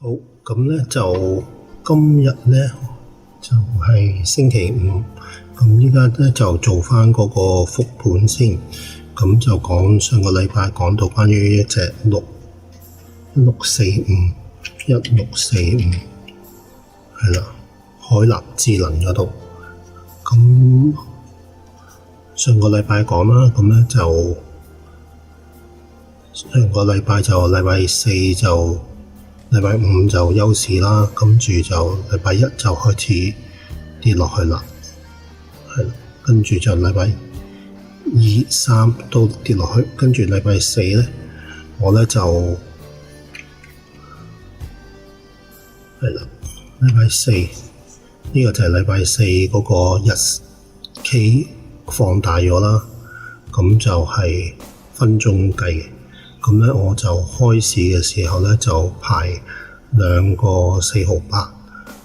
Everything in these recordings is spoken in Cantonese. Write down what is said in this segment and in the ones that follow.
好，咁咧就今日咧就係星期五，咁依家咧就做翻嗰個復盤先，咁就講上個禮拜講到關於一隻1645係啦，海立智能嗰度，咁上個禮拜講啦，咁咧就上個禮拜就禮拜四就禮拜五就休市啦，跟住就禮拜一就開始跌落去啦，係啦，跟住就禮拜二、三都跌落去，跟住禮拜四咧，我咧就係啦，禮拜四呢個就係禮拜四嗰個日 K 放大咗啦，咁就係分鐘計嘅。咁咧我就開市嘅時候咧就排2個4毫8，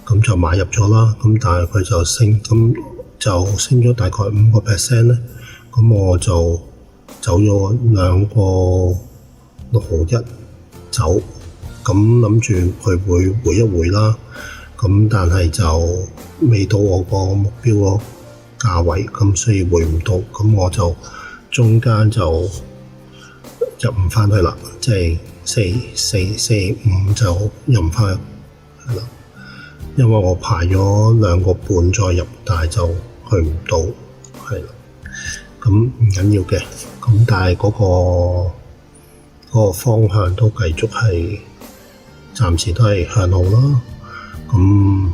咁就買入咗啦。咁但係佢就升，咁就升咗大概5%咧。咁我就走咗2個6毫1走，咁諗住佢會回一回啦。咁但係就未到我個目標個價位，咁所以回唔到。咁我就中間就入唔翻去啦，即係445就入唔翻去，係啦，因為我排咗2個半再入，但係就去唔到，係啦，咁唔緊要嘅，咁但係嗰個方向都繼續係暫時都係向好啦。咁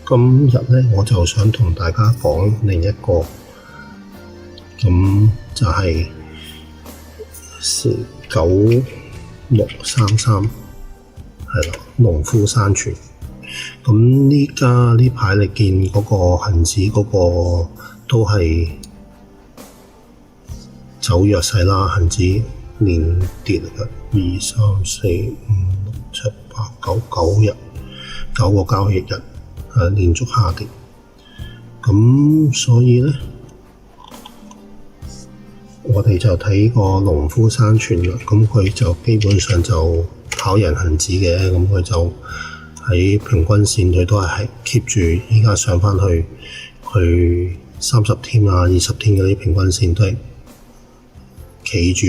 今日咧我就想同大家講另一個，咁就係9633係啦，農夫山泉。咁呢排你見嗰個恆指嗰個都係走弱勢啦，恆指連跌嘅2、3、4、5、6、7、8、9日9個交易日連續下跌，咁所以咧我哋就睇個農夫山泉啦，咁佢就基本上就跑贏恆指嘅，咁佢就喺平均線佢都係 keep 住依家上返去30天啊、20天嗰啲平均線都係企住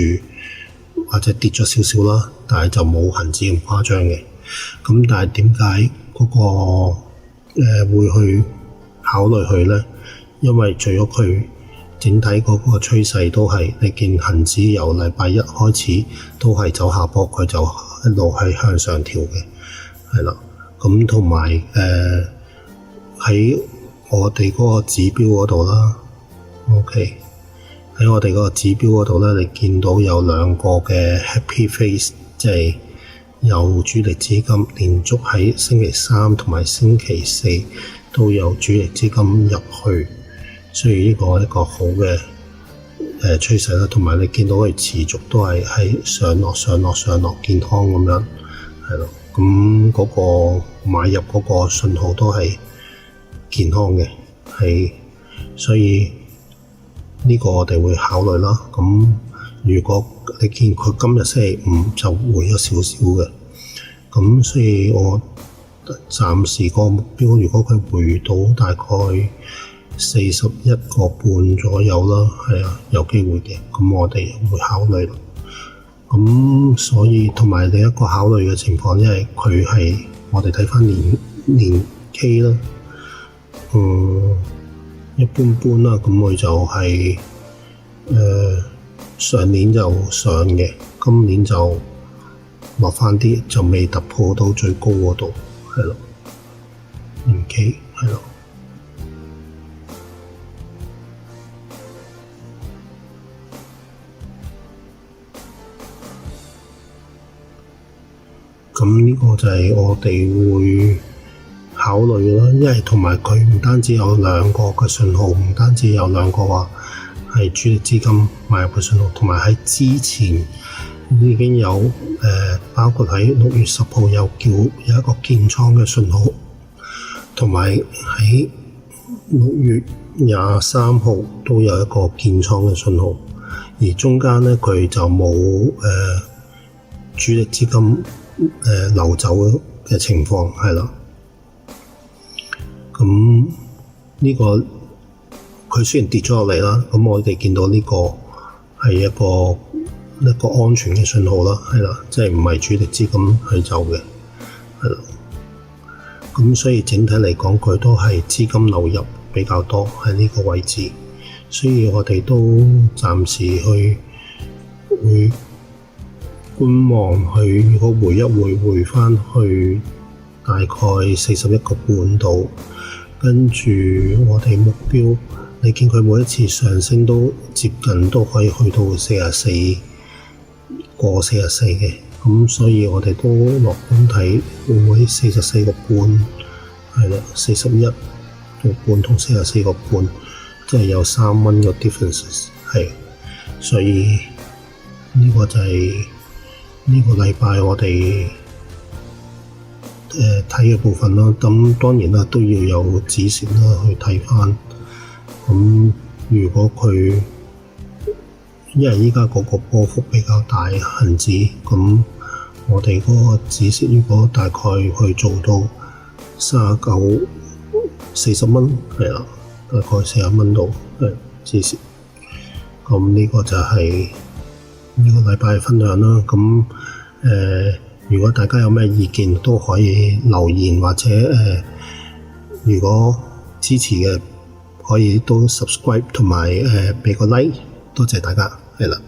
或者跌咗少少啦，但係就冇恆指咁誇張嘅。咁但係點解嗰個會去考慮佢咧？因為除咗佢整體嗰個趨勢都係，你見恆指由禮拜一開始都係走下坡，佢就一路係向上調嘅，係啦。咁同埋喺我哋嗰個指標嗰度啦 ，OK， 喺我哋嗰個指標嗰度咧，你見到有2個嘅 happy face， 即係有主力資金連續喺星期三同埋星期四都有主力資金入去。所以呢個係一個好嘅趨勢啦，同埋你見到佢持續都係喺上落健康咁樣，係咯。咁嗰個買入嗰個信號都係健康嘅，係，所以呢個我哋會考慮啦。咁如果你見佢今日星期五就回咗少少嘅，咁所以我暫時個目標，如果佢回到大概41個半左右啦，係啊，有機會嘅，咁我哋會考慮啦。咁所以同埋另一個考慮嘅情況，因為佢係我哋睇翻年 K 啦，一般般啦，咁佢就係上年就上嘅，今年就落翻啲，就未突破到最高嗰度，係咯，年 K 係咯。咁呢個就係我哋會考慮啦，因為同埋佢唔單止有2個嘅信號，唔單止有2個話係主力資金買入嘅信號，同埋喺之前已經有包括喺6月10號有一個建倉嘅信號，同埋喺6月23號都有一個建倉嘅信號，而中間咧佢就冇主力資金流走嘅嘅情況，係啦。咁呢個佢雖然跌咗落嚟啦，咁我哋見到呢個係一個安全嘅信號啦，係啦，即係唔係主力資金去走嘅，係啦。咁所以整體嚟講，佢都係資金流入比較多喺呢個位置，所以我哋都暫時會觀望佢，如果回翻去大概41.5度，跟住我哋目標，你見佢每一次上升都接近都可以去到44嘅，咁所以我哋都樂觀睇會唔會44.5，係啦，41.5同44.5，即係有3蚊嘅 differences， 係，所以呢個就係呢個禮拜我哋睇嘅部分啦。咁當然啦，都要有止蝕啦去睇翻。咁如果佢因為依家嗰個波幅比較大，恆指，咁我哋嗰個止蝕如果大概去做到39、40蚊，係啦，大概40蚊度止蝕。咁呢個就係呢個禮拜嘅分享啦。咁如果大家有咩意見都可以留言，或者如果支持嘅可以都 subscribe 同埋俾個 like，多謝大家，係啦。